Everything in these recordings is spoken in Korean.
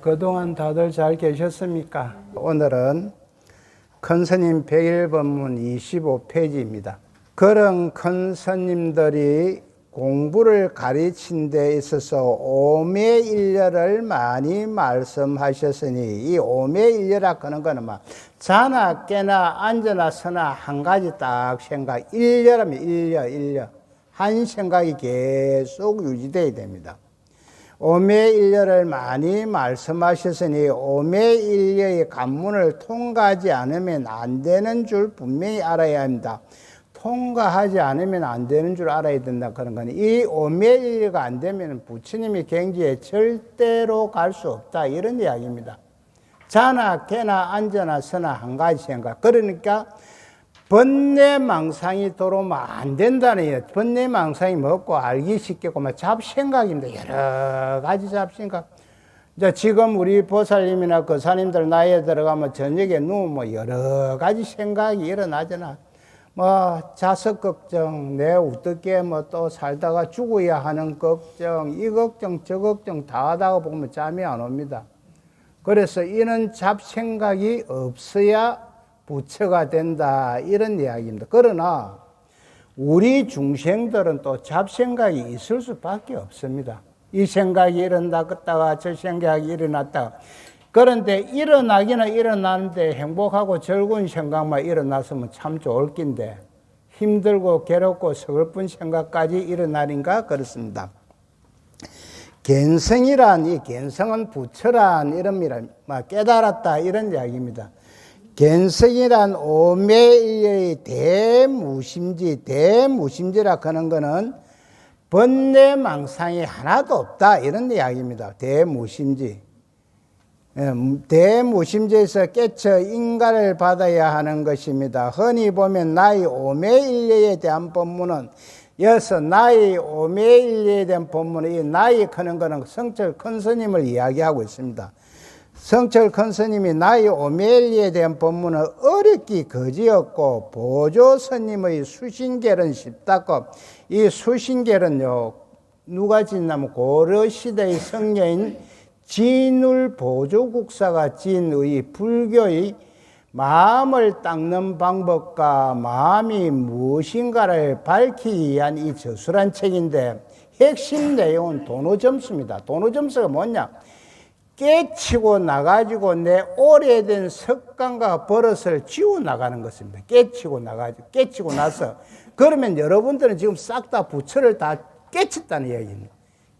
그동안 다들 잘 계셨습니까? 오늘은 큰 스님 101법문 25페이지입니다. 그런 큰 스님들이 공부를 가르친 데 있어서 오매일려를 많이 말씀하셨으니, 이 오매일려라 하는 거는 막 자나 깨나 앉아나 서나 한 가지 딱 생각, 일려라면 일려 한 생각이 계속 유지되어야 됩니다. 오매일려를 많이 말씀하셨으니 오매일려의 관문을 통과하지 않으면 안 되는 줄 분명히 알아야 합니다. 통과하지 않으면 안 되는 줄 알아야 된다 그런 거는, 이 오매일려가 안 되면 부처님의 경지에 절대로 갈 수 없다 이런 이야기입니다. 자나 깨나 앉아나 서나 한 가지 생각. 그러니까 번뇌망상이 들어오면 안 된다는 얘기예요. 번뇌망상이 뭐고 알기 쉽겠고 잡생각입니다. 여러 가지 잡생각. 이제 지금 우리 보살님이나 거사님들 나이에 들어가면 저녁에 누우면 여러 가지 생각이 일어나잖아. 자석 걱정, 내 어떻게 또 살다가 죽어야 하는 걱정, 이 걱정 저 걱정 다 하다가 보면 잠이 안 옵니다. 그래서 이런 잡생각이 없어야 부처가 된다 이런 이야기입니다. 그러나 우리 중생들은 또 잡생각이 있을 수밖에 없습니다. 이 생각이 일어났다가 저 생각이 일어났다가, 그런데 일어나기는 일어나는데 행복하고 즐거운 생각만 일어났으면 참 좋을 낀데 힘들고 괴롭고 서글픈 생각까지 일어나는가 그렇습니다. 갠성이란, 이 갠성은 부처란 이름이라 깨달았다 이런 이야기입니다. 갠성이란 오매일려의 대무심지라 하는 것은 번뇌망상이 하나도 없다 이런 이야기입니다. 대무심지. 대무심지에서 깨쳐 인가를 받아야 하는 것입니다. 흔히 보면 나의 오매일려에 대한 법문은, 여기서 나의 오매일려에 대한 법문은 이 나의 하는 것은 성철 큰 스님을 이야기하고 있습니다. 성철 큰 스님이 나의 오매일려에 대한 법문은 어렵기 거지없고 보조 스님의 수신결은 쉽다고, 이 수신결은요 누가 짓냐면 고려시대의 성녀인 진울 보조국사가 진의 불교의 마음을 닦는 방법과 마음이 무엇인가를 밝히기 위한 이 저술한 책인데, 핵심 내용은 도노점수입니다. 도노점수가 뭐냐? 깨치고 나가지고 내 오래된 습관과 버릇을 지워 나가는 것입니다. 깨치고 나서, 그러면 여러분들은 지금 싹 다 부처를 다 깨쳤다는 이야기입니다.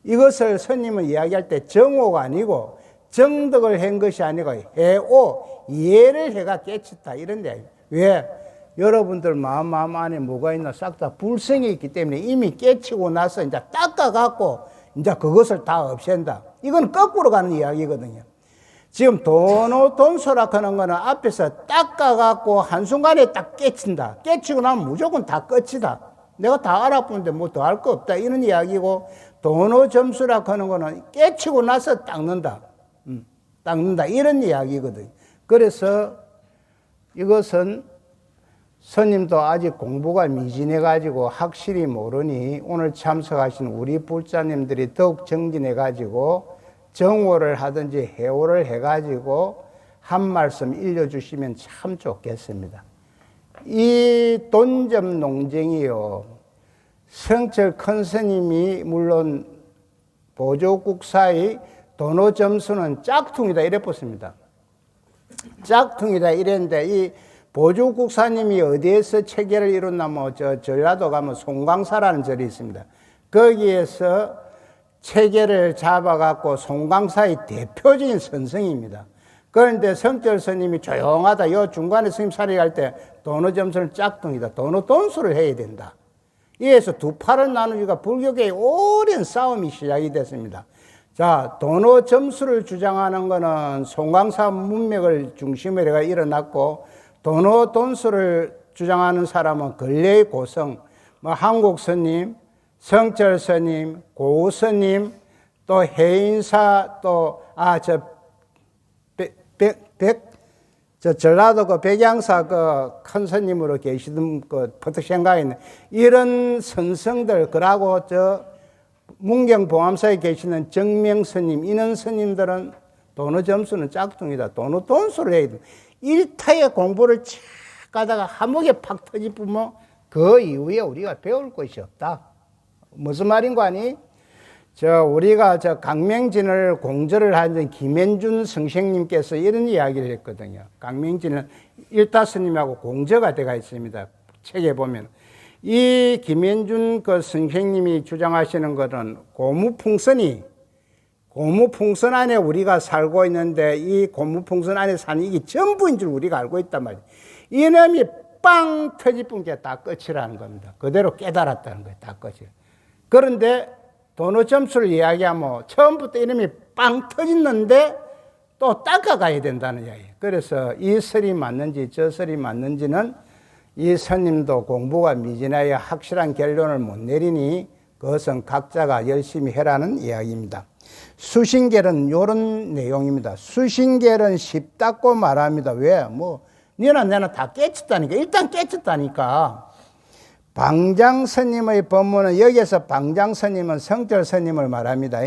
이것을 스님은 이야기할 때 정오가 아니고 정덕을 한 것이 아니고 해오, 이해를 해가 깨쳤다 이런 이야기. 왜? 여러분들 마음 안에 뭐가 있나 싹 다 불성이 있기 때문에 이미 깨치고 나서 이제 닦아갖고 이제 그것을 다 없앤다. 이건 거꾸로 가는 이야기거든요. 지금 도노돈소라 하는 거는 앞에서 닦아갖고 한순간에 딱 깨친다. 깨치고 나면 무조건 다 끝이다. 내가 다 알아보는데 뭐 더 할 거 없다 이런 이야기고, 도노점수라 하는 거는 깨치고 나서 닦는다 이런 이야기거든요. 그래서 이것은 스님도 아직 공부가 미진해가지고 확실히 모르니 오늘 참석하신 우리 불자님들이 더욱 정진해가지고 정오를 하든지 해오를 해가지고 한 말씀 일러주시면 참 좋겠습니다. 이 돈점 농쟁이요, 성철 큰 스님이 물론 보조국사의 도노점수는 짝퉁이다 이래 pos습니다. 짝퉁이다 이랬는데, 이 보조국사님이 어디에서 체계를 이뤘냐면 전라도 가면 송광사라는 절이 있습니다. 거기에서 체계를 잡아갖고 송광사의 대표적인 선성입니다. 그런데 성철 스님이 조용하다, 요 중간에 스님 사리할 때 도노점수는 짝퉁이다, 도노돈수를 해야 된다. 이에서 두 팔을 나누기가 불교계의 오랜 싸움이 시작이 됐습니다. 자, 도노점수를 주장하는 것은 송광사 문맥을 중심으로 해가 일어났고, 도노돈수를 주장하는 사람은 근래의 고성, 한국 스님, 성철 스님, 고우 스님, 또 해인사, 전라도 그 백양사 그 큰 스님으로 계시던 그 퍼뜩 생각이 있네. 이런 선성들, 그러고 문경봉암사에 계시는 정명 스님, 이런 스님들은 도노 점수는 짝퉁이다. 도노 돈수를 해야 돼. 일타의 공부를 쫙 가다가 한목에 팍 터지면 그 이후에 우리가 배울 것이 없다. 무슨 말인 거 아니? 우리가 강명진을 공절을 하는 김현준 선생님께서 이런 이야기를 했거든요. 강명진은 일타스님하고 공저가 되어 있습니다. 책에 보면. 이 김현준 그 선생님이 주장하시는 것은 고무풍선 안에 우리가 살고 있는데 이 고무풍선 안에 사는 이게 전부인 줄 우리가 알고 있단 말이에요. 이놈이 빵 터지뿐 게 다 끝이라는 겁니다. 그대로 깨달았다는 거예요. 다 끝이에요. 그런데 도노 점수를 이야기하면 처음부터 이놈이 빵 터졌는데 또 닦아가야 된다는 이야기예요. 그래서 이 설이 맞는지 저 설이 맞는지는 이 스님도 공부가 미진하여 확실한 결론을 못 내리니 그것은 각자가 열심히 해라는 이야기입니다. 수신결은 이런 내용입니다. 수신결은 쉽다고 말합니다. 왜? 니나 내나 다 깨쳤다니까. 일단 깨쳤다니까. 방장스님의 법문은, 여기에서 방장스님은 성철스님을 말합니다.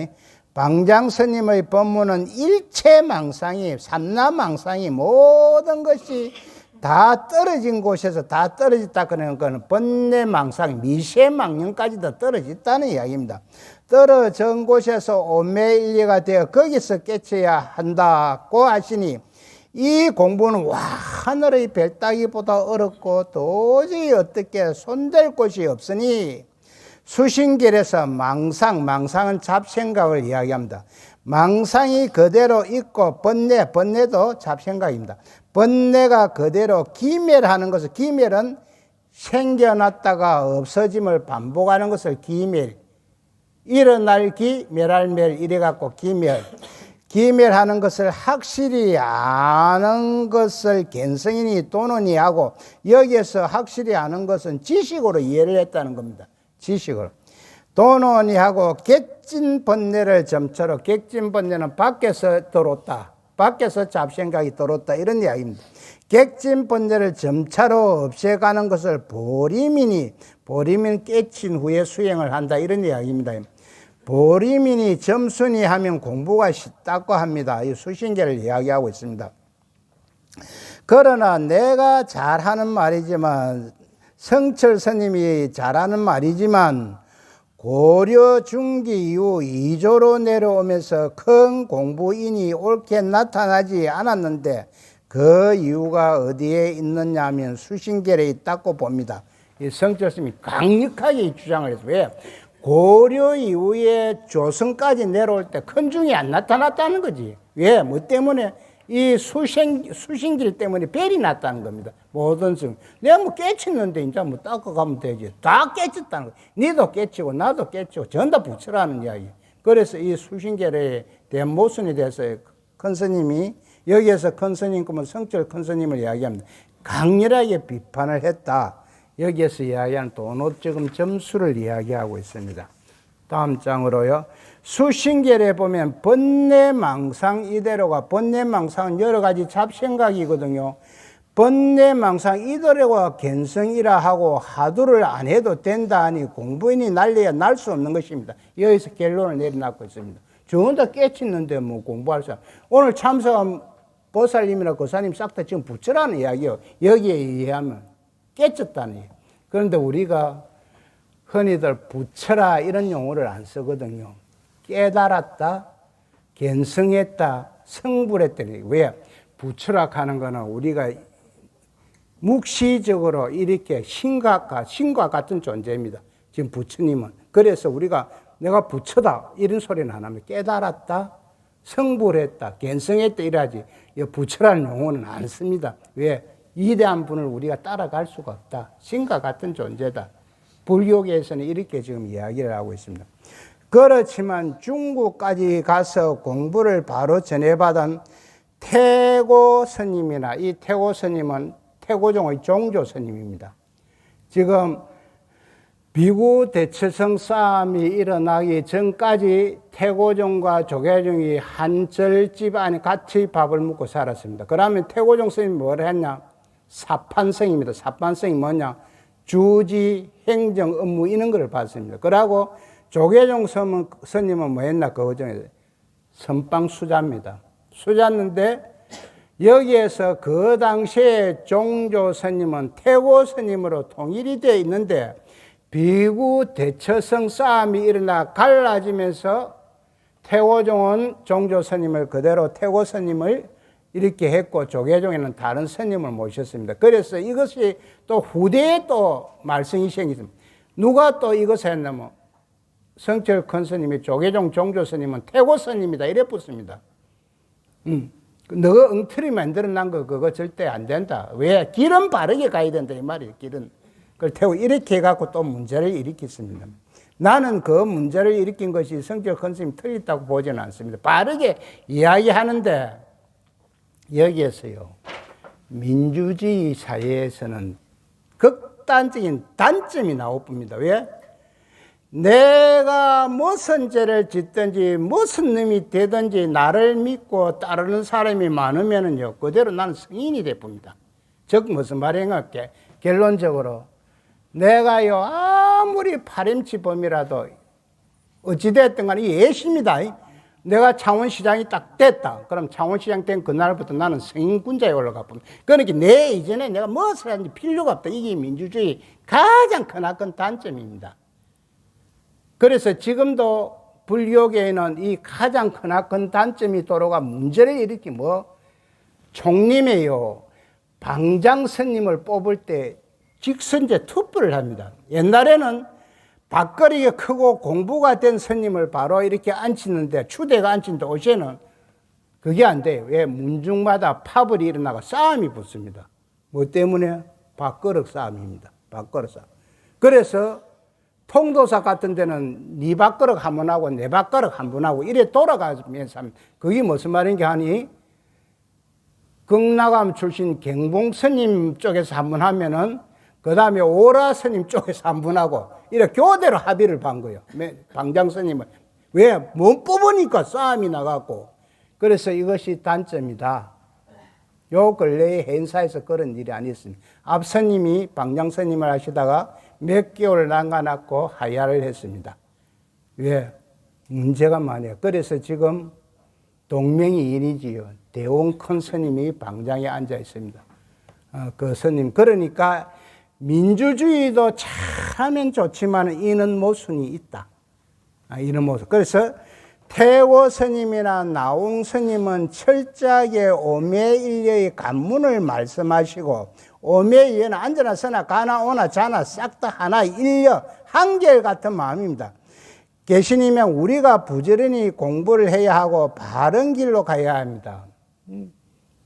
방장스님의 법문은 일체망상이, 삼라망상이 모든 것이 다 떨어진 곳에서 다 떨어졌다 그러는 것은 번뇌망상, 미세망령까지도 떨어졌다는 이야기입니다. 떨어진 곳에서 오매일리가 되어 거기서 깨쳐야 한다고 하시니 이 공부는 하늘의 별 따기보다 어렵고 도저히 어떻게 손댈 곳이 없으니 수신결에서 망상은 잡생각을 이야기합니다. 망상이 그대로 있고 번뇌도 잡생각입니다. 번뇌가 그대로 기멸하는 것을, 기멸은 생겨났다가 없어짐을 반복하는 것을 기멸, 일어날 기, 멸할 멸 이래갖고 기멸하는 것을 확실히 아는 것을 견성이니 도노니 하고, 여기에서 확실히 아는 것은 지식으로 이해를 했다는 겁니다. 지식으로. 도노니 하고 객진 번뇌를 점처로, 객진 번뇌는 밖에서 들었다. 밖에서 잡생각이 들었다. 이런 이야기입니다. 객진 번뇌를 점차로 없애가는 것을 보림이니, 보림은 깨친 후에 수행을 한다. 이런 이야기입니다. 보림이니 점순이 하면 공부가 쉽다고 합니다. 이 수신계를 이야기하고 있습니다. 그러나 내가 잘하는 말이지만, 성철 스님이 잘하는 말이지만, 고려 중기 이후 2조로 내려오면서 큰 공부인이 옳게 나타나지 않았는데 그 이유가 어디에 있느냐 하면 수신결에 있다고 봅니다. 이 성철 스님이 강력하게 주장을 했어요. 왜? 고려 이후에 조선까지 내려올 때 큰 중이 안 나타났다는 거지. 왜? 뭐 때문에? 이 수신길 때문에 별이 났다는 겁니다. 모든 성. 내가 깨쳤는데 이제 닦아가면 되지. 다 깨쳤다는 거야. 니도 깨치고 나도 깨치고 전다 붙여라는 이야기. 그래서 이 수신결에 대한 모순에 대해서 큰 스님이, 여기에서 큰 스님, 그러면 성철 큰 스님을 이야기합니다. 강렬하게 비판을 했다. 여기에서 이야기하는 도노적인 점수를 이야기하고 있습니다. 다음 장으로요. 수신결에 보면 번뇌망상 이대로가, 번뇌망상은 여러 가지 잡생각이거든요. 번뇌망상 이대로가 견성이라 하고 하두를 안 해도 된다 하니 공부인이 날려야 날 수 없는 것입니다. 여기서 결론을 내려놓고 있습니다. 저건 다 깨쳤는데 공부할 사람. 오늘 참석한 보살님이나 고사님 싹 다 지금 붙여라는 이야기요. 여기에 의하면 깨쳤다는 얘기. 그런데 우리가 흔히들 붙여라 이런 용어를 안 쓰거든요. 깨달았다, 견성했다, 성불했다. 왜? 붙여라 하는 거는 우리가 묵시적으로 이렇게 신과 같은 존재입니다. 지금 부처님은. 그래서 우리가 내가 부처다 이런 소리는 안 합니다. 깨달았다, 성불했다, 견성했다 이러지. 부처라는 용어는 안 씁니다. 왜? 위대한 분을 우리가 따라갈 수가 없다. 신과 같은 존재다. 불교계에서는 이렇게 지금 이야기를 하고 있습니다. 그렇지만 중국까지 가서 공부를 바로 전해받은 태고 스님이나, 이 태고 스님은 태고종의 종조 스님입니다. 지금 비구 대처성 싸움이 일어나기 전까지 태고종과 조계종이 한 절집 안에 같이 밥을 먹고 살았습니다. 그러면 태고종 스님이 뭘 했냐? 사판성입니다. 사판성이 뭐냐? 주지, 행정, 업무 이런 거를 봤습니다. 그러고 조계종 스님은 뭐 했나? 그 중에 선방수자입니다. 수자인데 여기에서 그 당시에 종조 스님은 태고 스님으로 통일이 되어 있는데 비구 대처성 싸움이 일어나 갈라지면서 태고종은 종조 스님을 그대로 태고 스님을 이렇게 했고 조계종에는 다른 스님을 모셨습니다. 그래서 이것이 또 후대에 또 말썽이 생겼습니다. 누가 또 이것을 했냐면 성철 큰 스님이 조계종 종조 스님은 태고 스님이다 이래 붙습니다. 너가 엉터리 만들어낸 거 그거 절대 안 된다. 왜? 길은 바르게 가야 된다 이 말이에요. 길은. 그걸 태고 이렇게 해갖고 또 문제를 일으켰습니다. 나는 그 문제를 일으킨 것이 성철 큰 스님이 틀렸다고 보지는 않습니다. 바르게 이야기하는데 여기에서요 민주주의 사회에서는 극단적인 단점이 나옵니다. 왜? 내가 무슨 죄를 짓든지 무슨 놈이 되든지 나를 믿고 따르는 사람이 많으면은요 그대로 나는 성인이 돼봅니다. 즉 무슨 말인가? 결론적으로 내가요 아무리 파렴치범이라도 어찌됐든 간에 예시입니다. 내가 창원시장이 딱 됐다. 그럼 창원시장 된 그날부터 나는 성인군자에 올라가 봅니다. 그러니까 내 이전에 내가 무엇을 하는지 필요가 없다. 이게 민주주의 가장 크나큰 단점입니다. 그래서 지금도 불교계에는 이 가장 크나큰 단점이 도로가 문제를 일으키면 뭐 총림에요 방장 스님을 뽑을 때 직선제 투표를 합니다. 옛날에는 밥거리가 크고 공부가 된 스님을 바로 이렇게 앉히는데 추대가 앉힌데 요새는 그게 안 돼요. 왜? 문중마다 파벌이 일어나고 싸움이 붙습니다. 뭐 때문에? 밥그릇 싸움입니다. 밥그릇 싸움. 그래서 통도사 같은 데는 네 밥그릇 한 번 하고 내 밥그릇 한 번 하고 이래 돌아가면서 그게 무슨 말인가 하니 극락암 출신 경봉 스님 쪽에서 한 번 하면은 그 다음에 오라 스님 쪽에서 한 번 하고 이렇게 교대로 합의를 반 거예요. 방장 스님은. 왜? 못 뽑으니까 싸움이 나갖고. 그래서 이것이 단점이다. 요 근래의 행사에서 그런 일이 아니었습니다. 앞스님이 방장 스님을 하시다가 몇 개월 남겨놨고 하야를 했습니다. 왜? 문제가 많아요. 그래서 지금 동명이인이지요. 대원 큰 스님이 방장에 앉아 있습니다. 그 스님. 그러니까 민주주의도 잘하면 좋지만 이는 모순이 있다. 이런 모순. 그래서 태고 스님이나 나웅 스님은 철저하게 오매일려의 관문을 말씀하시고 오매일려는 앉아나 서나 가나 오나 자나 싹 다 하나 일려 한결같은 마음입니다. 계시니면 우리가 부지런히 공부를 해야 하고 바른 길로 가야 합니다.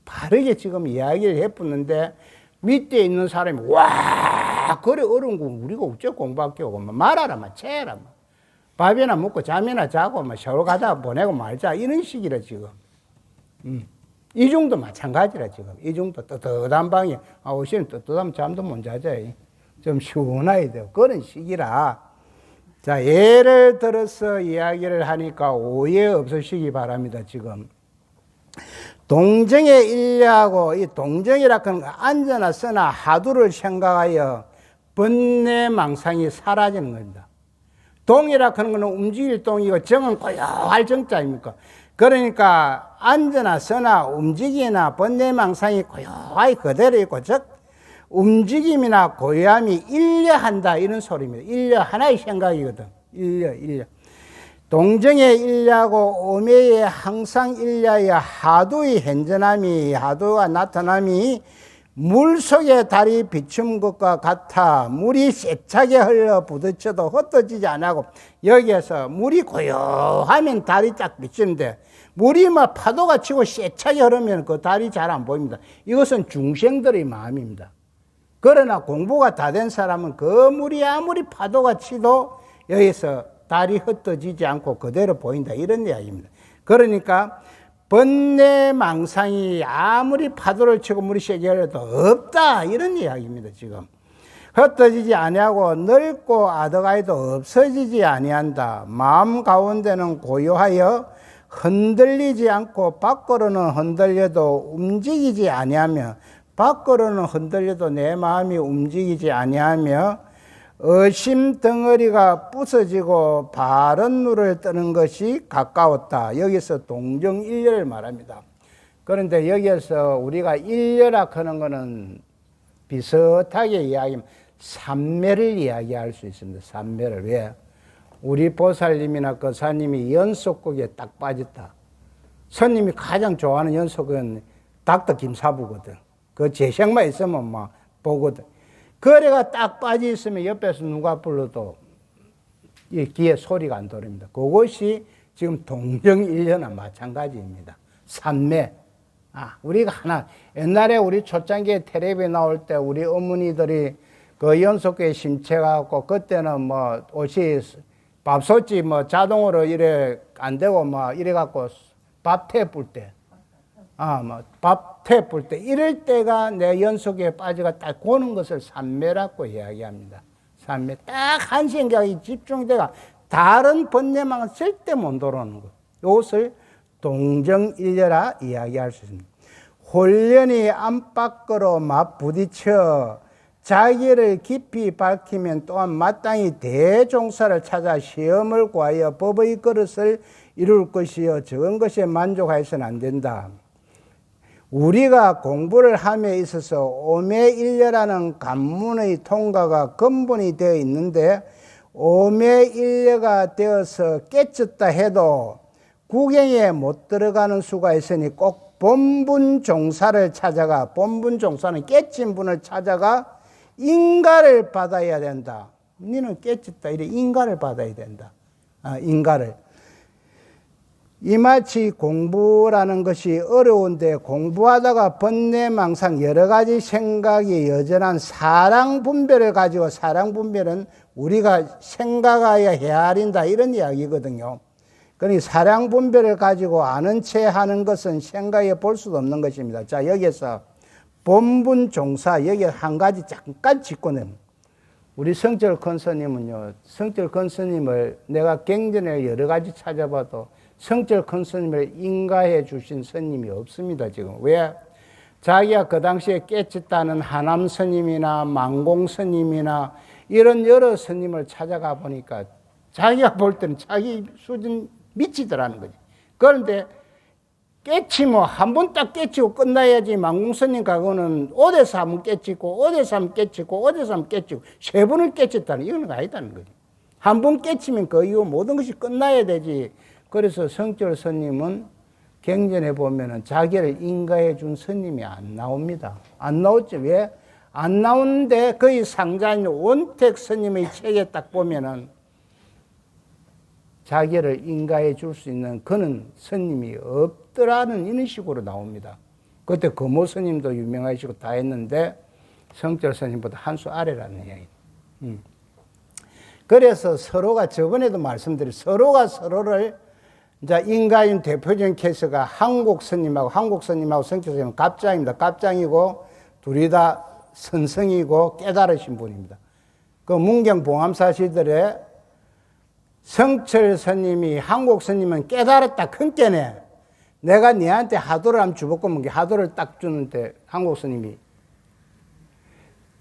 바르게 지금 이야기를 해붙는데 밑에 있는 사람이 와 그래 어려운 거 우리가 어째 공부할게요. 말하라 채라 밥이나 먹고 잠이나 자고 서로 가다 보내고 말자 이런 식이라 지금. 이중도 마찬가지라 지금. 이중도 떳떳한 방에 오시는 떳떳하면 잠도 못 자자. 좀 시원해야 돼요. 그런 식이라. 자 예를 들어서 이야기를 하니까 오해 없으시기 바랍니다. 지금. 동정의 일리하고 이 동정이라 하는 거 앉아나 서나 하두를 생각하여 번뇌망상이 사라지는 겁니다. 동이라 하는 거는 움직일 동이고 정은 고요할 정자입니까? 그러니까 앉아나 서나 움직이나 번뇌망상이 고요하게 그대로 있고 즉 움직임이나 고요함이 일려한다 이런 소리입니다. 일려 하나의 생각이거든. 일려. 동정의 일려하고 오매의 항상 일려의 하두의 현전함이 하두가 나타남이 물속에 달이 비춘 것과 같아 물이 세차게 흘러 부딪혀도 흩어지지 않고 여기에서 물이 고요하면 달이 딱 비치는데 물이 막 파도가 치고 세차게 흐르면 그 달이 잘 안 보입니다. 이것은 중생들의 마음입니다. 그러나 공부가 다 된 사람은 그 물이 아무리 파도가 치도 여기서 달이 흩어지지 않고 그대로 보인다 이런 이야기입니다. 그러니까 번뇌망상이 아무리 파도를 치고 물이 세게 흘러도 없다 이런 이야기입니다. 지금 흩어지지 아니하고 넓고 아득하여도 없어지지 아니한다. 마음 가운데는 고요하여 흔들리지 않고 밖으로는 흔들려도 움직이지 아니하며 밖으로는 흔들려도 내 마음이 움직이지 아니하며 의심 덩어리가 부서지고 바른 눈을 뜨는 것이 가까웠다. 여기서 동정일려를 말합니다. 그런데 여기에서 우리가 일려라 하는 것은 비슷하게 이야기하면 삼매를 이야기할 수 있습니다. 삼매를. 왜? 우리 보살님이나 거사님이 연속극에 딱 빠졌다. 스님이 가장 좋아하는 연속은 닥터 김사부거든. 그 재생만 있으면 막 보거든. 거래가 딱 빠져 있으면 옆에서 누가 불러도 이 귀에 소리가 안 들립니다. 그것이 지금 동정일려나 마찬가지입니다. 삼매. 우리가 하나, 옛날에 우리 초창기에 텔레비에 나올 때 우리 어머니들이 그 연속교회 심채갖고 그때는 뭐 옷이 밥솥이 뭐 자동으로 이래 안 되고 뭐 이래갖고 밥태 불 때. 뭐 밥태 불 때. 이럴 때가 내 연속에 빠져가 딱 고는 것을 삼매라고 이야기합니다. 삼매. 딱 한 생각이 집중돼가 다른 번뇌망은 절대 못 들어오는 것. 이것을 동정일려라 이야기할 수 있습니다. 홀련히 안팎으로 맞부딪혀 자기를 깊이 밝히면 또한 마땅히 대종사를 찾아 시험을 구하여 법의 그릇을 이룰 것이요 적은 것에 만족하여서는 안 된다. 우리가 공부를 함에 있어서 오매일려라는 관문의 통과가 근본이 되어 있는데 오매일려가 되어서 깨졌다 해도 구경에 못 들어가는 수가 있으니 꼭 본분 종사를 찾아가, 본분 종사는 깨친 분을 찾아가 인가를 받아야 된다. 너는 깨쳤다. 이래 인가를 받아야 된다. 인가를. 이마치 공부라는 것이 어려운데 공부하다가 번뇌망상 여러 가지 생각이 여전한 사랑분별을 가지고, 사랑분별은 우리가 생각하여 헤아린다 이런 이야기거든요. 그러니 사랑분별을 가지고 아는 채 하는 것은 생각해 볼 수도 없는 것입니다. 자, 여기에서 본분 종사, 여기 한 가지 잠깐 짚고 내면, 우리 성철 큰스님은요, 성철 큰스님을 내가 경전에 여러 가지 찾아봐도 성철 큰스님을 인가해 주신 스님이 없습니다, 지금. 왜? 자기가 그 당시에 깨쳤다는 하남 스님이나 망공 스님이나 이런 여러 스님을 찾아가 보니까 자기가 볼 때는 자기 수준 미치더라는 거지. 그런데 깨치면 한 번 딱 깨치고 끝나야지. 망공스님 가고는 어디서 한 번 깨치고 어디서 한 번 깨치고 어디서 한 번 깨치고 세 번을 깨쳤다는, 이건 아니다는 거지. 한 번 깨치면 그 이후 모든 것이 끝나야 되지. 그래서 성철 스님은 경전에 보면은 자기를 인가해 준 스님이 안 나옵니다. 안 나오죠. 왜? 안 나오는데 거의 상자인 원택 스님의 책에 딱 보면은 자기를 인가해 줄 수 있는 그는 스님이 없더라는 이런 식으로 나옵니다. 그때 금호 스님도 유명하시고 다 했는데 성철 스님보다 한 수 아래라는 이야기. 그래서 서로가, 저번에도 말씀드린, 서로가 서로를, 이제 인가인 대표적인 케이스가 한국 스님하고 성철 스님은 갑장입니다. 갑장이고 둘이 다 선성이고 깨달으신 분입니다. 그 문경 봉암사 시절에 성철 스님이 한국 스님은 깨달았다 큰 깨네. 내가 니한테 하도를 한번 주볼거면 하도를 딱 주는데 한국 스님이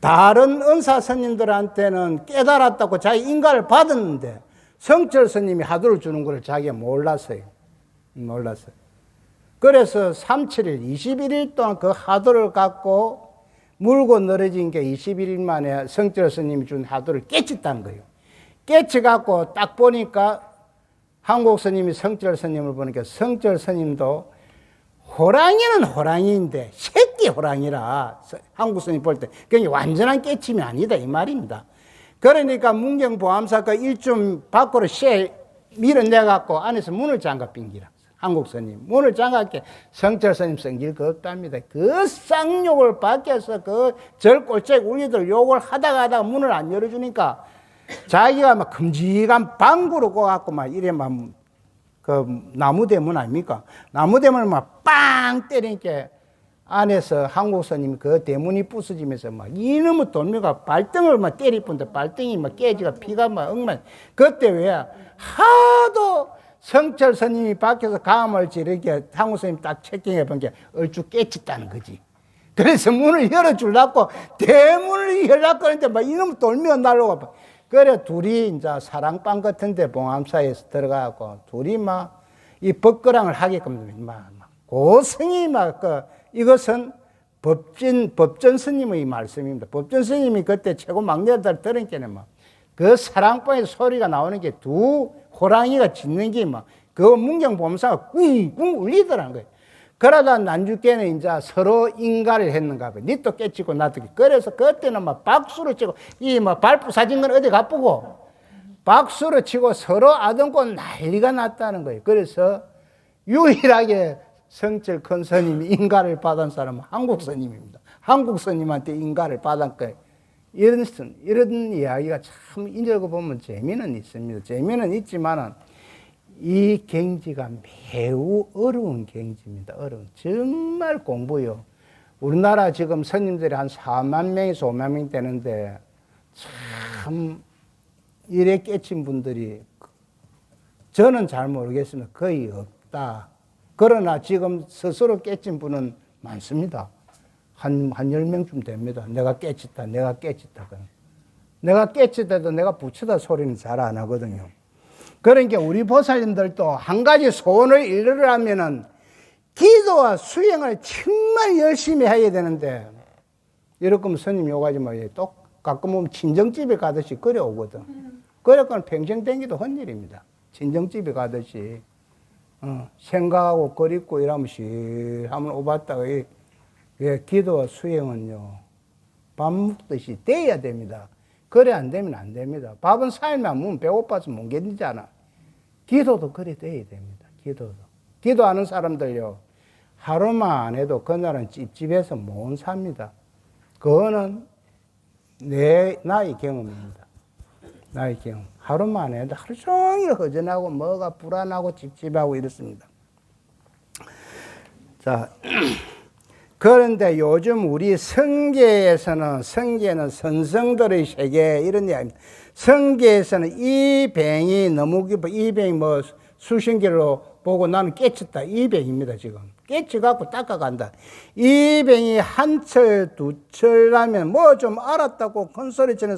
다른 은사 스님들한테는 깨달았다고 자기 인가를 받았는데 성철 스님이 하도를 주는 걸 자기가 몰랐어요. 몰랐어요. 그래서 37일, 21일 동안 그 하도를 갖고 물고 늘어진 게 21일 만에 성철 스님이 준 하도를 깨쳤다는 거예요. 깨쳐갖고 딱 보니까 한국 스님이 성철 스님을 보니까 성철 스님도 호랑이는 호랑이인데 새끼 호랑이라 한국 스님 볼 때 그게 완전한 깨침이 아니다 이 말입니다. 그러니까 문경 보암사 그 일좀 밖으로 밀어내갖고 안에서 문을 잠가 빙기라. 한국 스님 문을 잠갔게 성철 스님 성질 그 없답니다. 그 쌍욕을 밖에서 그 절골책 울리들 욕을 하다가 문을 안 열어주니까 자기가 막 큼직한 방구로 꼬갖고 막 이래 막 그 나무대문 아닙니까? 나무대문을 막 빵 때리니까 안에서 한국 스님이 그 대문이 부서지면서 막 이놈의 돌미가 발등을 막 때리뿐데 발등이 막 깨지가 피가 막 엉망. 그때 왜 하도 성철 스님이 밖에서 감을 지르게 한국 스님 딱 체킹해 본 게 얼추 깨쳤다는 거지. 그래서 문을 열어주려고 대문을 열려고 하는데 막 이놈의 돌미가 날라가. 그래 둘이 이제 사랑방 같은데 봉암사에서 들어가고 둘이 막 이 법거랑을 하게끔 막 고성이 막 이것은 법전 스님의 말씀입니다. 법전 스님이 그때 최고 막내들 들으니까 막 그 사랑방에서 소리가 나오는 게 두 호랑이가 짖는 게 막 그 문경 보면서 꿍꿍 울리더라는 거예요. 그러다 난주께는 이제 서로 인가를 했는가 봐요. 니도 깨치고 나도 깨치고. 그래서 그때는 막 박수를 치고 이 막 발부 사진 건 어디 가쁘고 박수를 치고 서로 아등고 난리가 났다는 거예요. 그래서 유일하게 성철 큰 스님이 인가를 받은 사람은 한국 스님입니다. 한국 스님한테 인가를 받은 거예요. 이런 이야기가 참 읽어보면 재미는 있습니다. 재미는 있지만은 이 경지가 매우 어려운 경지입니다. 정말 공부요. 우리나라 지금 스님들이 한 4만 명에서 5만 명 되는데 참 이래 깨친 분들이 저는 잘 모르겠습니다. 거의 없다. 그러나 지금 스스로 깨친 분은 많습니다. 한 10명쯤 됩니다. 내가 깨쳤다. 내가 깨쳤다도 내가 부처다 소리는 잘 안 하거든요. 그러니까 우리 보살님들도 한 가지 소원을 이루려면은 기도와 수행을 정말 열심히 해야 되는데, 이렇게 스님 요가지 뭐 또 가끔 보면 친정집에 가듯이 그래 오거든. 그래서 평생 댕기도 헛일입니다. 친정집에 가듯이 생각하고 그립고 이러면 하면 오봤다가 왜 기도와 수행은요 밥 먹듯이 돼야 됩니다. 그래 안 되면 안 됩니다. 밥은 삶에 안 먹으면 배고파서 못 견디잖아. 기도도 그래 돼야 됩니다. 기도하는 사람들요 하루만 안 해도 그날은 찝찝해서 못 삽니다. 그거는 나의 경험입니다. 나의 경험. 하루만 해도 하루 종일 허전하고 뭐가 불안하고 찝찝하고 이렇습니다. 자, 그런데 요즘 우리 성계에는 선성들의 세계 이런 이야기입니다. 성계에서는 이 병이 너무 깊어. 이 병이 뭐 수신기로 보고 나는 깨쳤다. 이 병입니다, 지금. 깨쳐갖고 닦아간다. 이 병이 한 철, 두 철 하면 뭐 좀 알았다고 큰 소리 치는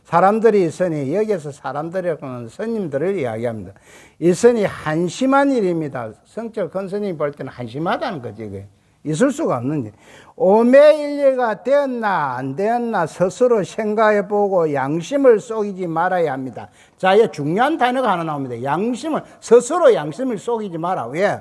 사람들이 있으니 여기서 사람들이라고는 스님들을 이야기합니다. 있으니 한심한 일입니다. 성철 큰 스님이 볼 때는 한심하다는 거지. 이게. 있을 수가 없는 일. 오매일례가 되었나 안 되었나 스스로 생각해보고 양심을 속이지 말아야 합니다. 자, 이 중요한 단어가 하나 나옵니다. 스스로 양심을 속이지 마라. 왜?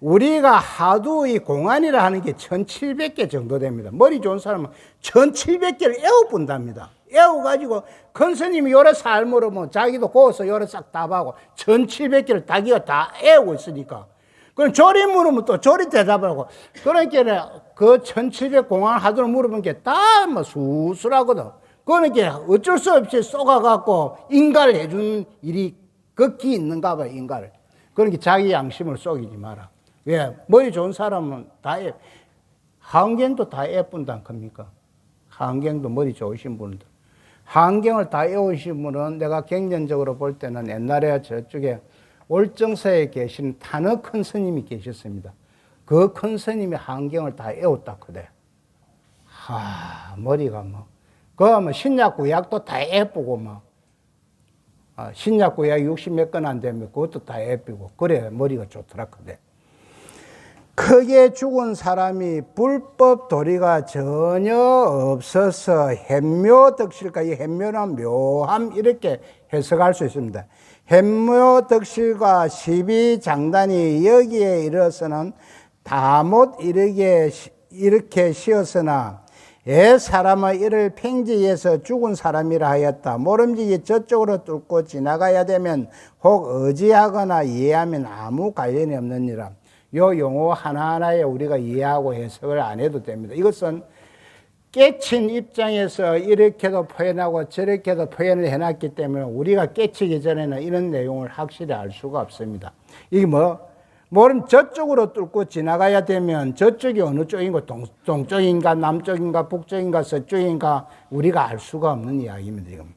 우리가 하도 이 공안이라 하는 게 1700개 정도 됩니다. 머리 좋은 사람은 1700개를 애워본답니다. 애워가지고 큰 스님이 요래 살 물으면 자기도 고서 요래 싹 답하고 1700개를 자기가 다 애우고 있으니까. 그럼 조리 물으면 또 조리 대답하고. 그러니까 그 1700 공안 하도록 물어본 게 다 뭐 수술하거든. 그러니까 어쩔 수 없이 쏘가갖고 인가를 해주는 일이 극히 있는가 봐요, 인가를. 그러니까 자기 양심을 속이지 마라. 왜? 머리 좋은 사람은 다 한경도 다 예쁜다 겁니까? 한경도 머리 좋으신 분들. 한경을 다 외우신 분은 내가 경전적으로 볼 때는 옛날에 저쪽에 월정사에 계신 탄어 큰 스님이 계셨습니다. 그 큰 스님이 한경을 다 외웠다 그래. 머리가 뭐. 뭐 신약구약도 다 예쁘고 뭐. 신약구약 60몇 건 안 되면 그것도 다 예쁘고. 그래 머리가 좋더라 그래. 크게 죽은 사람이 불법 도리가 전혀 없어서 햄묘덕실까, 이 햄묘는 묘함 이렇게 해석할 수 있습니다. 햄묘덕실과 시비장단이 여기에 이르러서는 다 못 이렇게 쉬었으나 사람의 이를 팽지해서 죽은 사람이라 하였다. 모름지기 저쪽으로 뚫고 지나가야 되면 혹 의지하거나 이해하면 아무 관련이 없느니라. 요 용어 하나하나에 우리가 이해하고 해석을 안 해도 됩니다. 이것은 깨친 입장에서 이렇게도 표현하고 저렇게도 표현을 해놨기 때문에 우리가 깨치기 전에는 이런 내용을 확실히 알 수가 없습니다. 이게 모르면 저쪽으로 뚫고 지나가야 되면 저쪽이 어느 쪽인가 동쪽인가 남쪽인가 북쪽인가 서쪽인가 우리가 알 수가 없는 이야기입니다. 지금.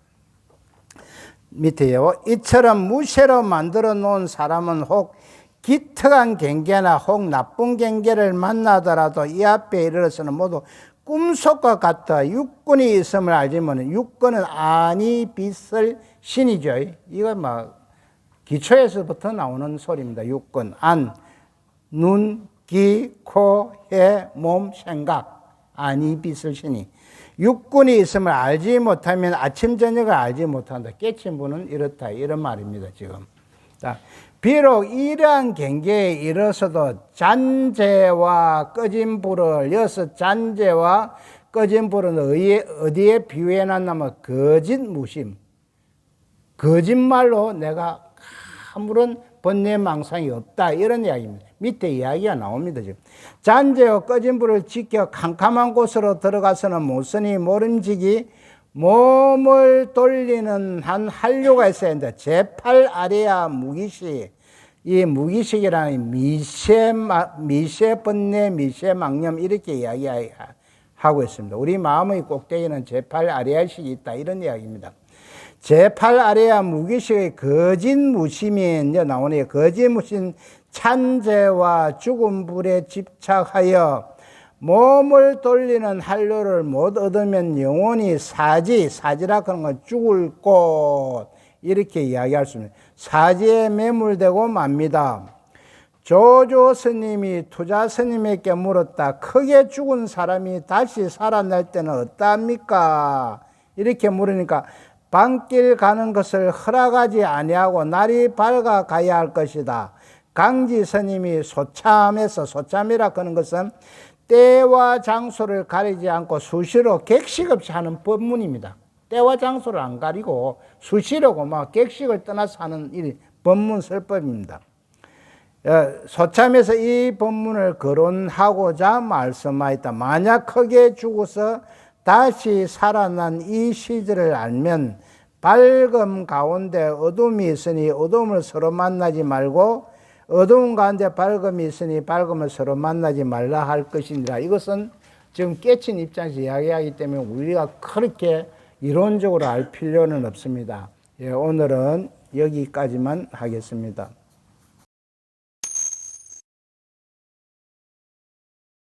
밑에요. 이처럼 무쇠로 만들어 놓은 사람은 혹 기특한 경계나 혹 나쁜 경계를 만나더라도 이 앞에 이르러서는 모두 꿈속과 같아 육군이 있음을 알지만 육군은 아니 빛을 신이죠. 이거 막 기초에서부터 나오는 소리입니다. 육군, 안, 눈, 귀, 코, 해, 몸, 생각, 아니 빛을 신이. 육군이 있음을 알지 못하면 아침 저녁을 알지 못한다. 깨친 분은 이렇다. 이런 말입니다. 지금. 자, 비록 이러한 경계에 이르러서도 잔재와 꺼진 불을 여기서 잔재와 꺼진 불은 어디에 비유해 놨냐면 거짓 무심. 거짓말로 내가 아무런 번뇌망상이 없다. 이런 이야기입니다. 밑에 이야기가 나옵니다. 지금. 잔재와 꺼진 불을 지켜 캄캄한 곳으로 들어가서는 못쓰니 모름지기 몸을 돌리는 한 한류가 있어야 한다. 제8 아래야 무기식. 이 무기식이라는 미세번뇌, 미세망념 이렇게 이야기하고 있습니다. 우리 마음의 꼭대기는 제8 아래야식이 있다. 이런 이야기입니다. 제8 아래야 무기식의 거짓무심이 이제 나오네요. 거짓무심 찬재와 죽은 불에 집착하여 몸을 돌리는 한류를 못 얻으면 영원히 사지라 그런 건 죽을 곳 이렇게 이야기할 수 있습니다. 사지에 매몰되고 맙니다. 조조 스님이 투자 스님에게 물었다. 크게 죽은 사람이 다시 살아날 때는 어떠합니까? 이렇게 물으니까 밤길 가는 것을 허락하지 아니하고 날이 밝아 가야 할 것이다. 강지 스님이 소참이라 그런 것은 때와 장소를 가리지 않고 수시로 객식 없이 하는 법문입니다. 때와 장소를 안 가리고 수시로고 막 객식을 떠나서 하는 이 법문 설법입니다. 소참에서 이 법문을 거론하고자 말씀하였다. 만약 크게 죽어서 다시 살아난 이 시절을 알면 밝음 가운데 어둠이 있으니 어둠을 서로 만나지 말고 어두운 가운데 밝음이 있으니 밝음을 서로 만나지 말라 할 것이니라. 이것은 지금 깨친 입장에서 이야기하기 때문에 우리가 그렇게 이론적으로 알 필요는 없습니다. 오늘은 여기까지만 하겠습니다.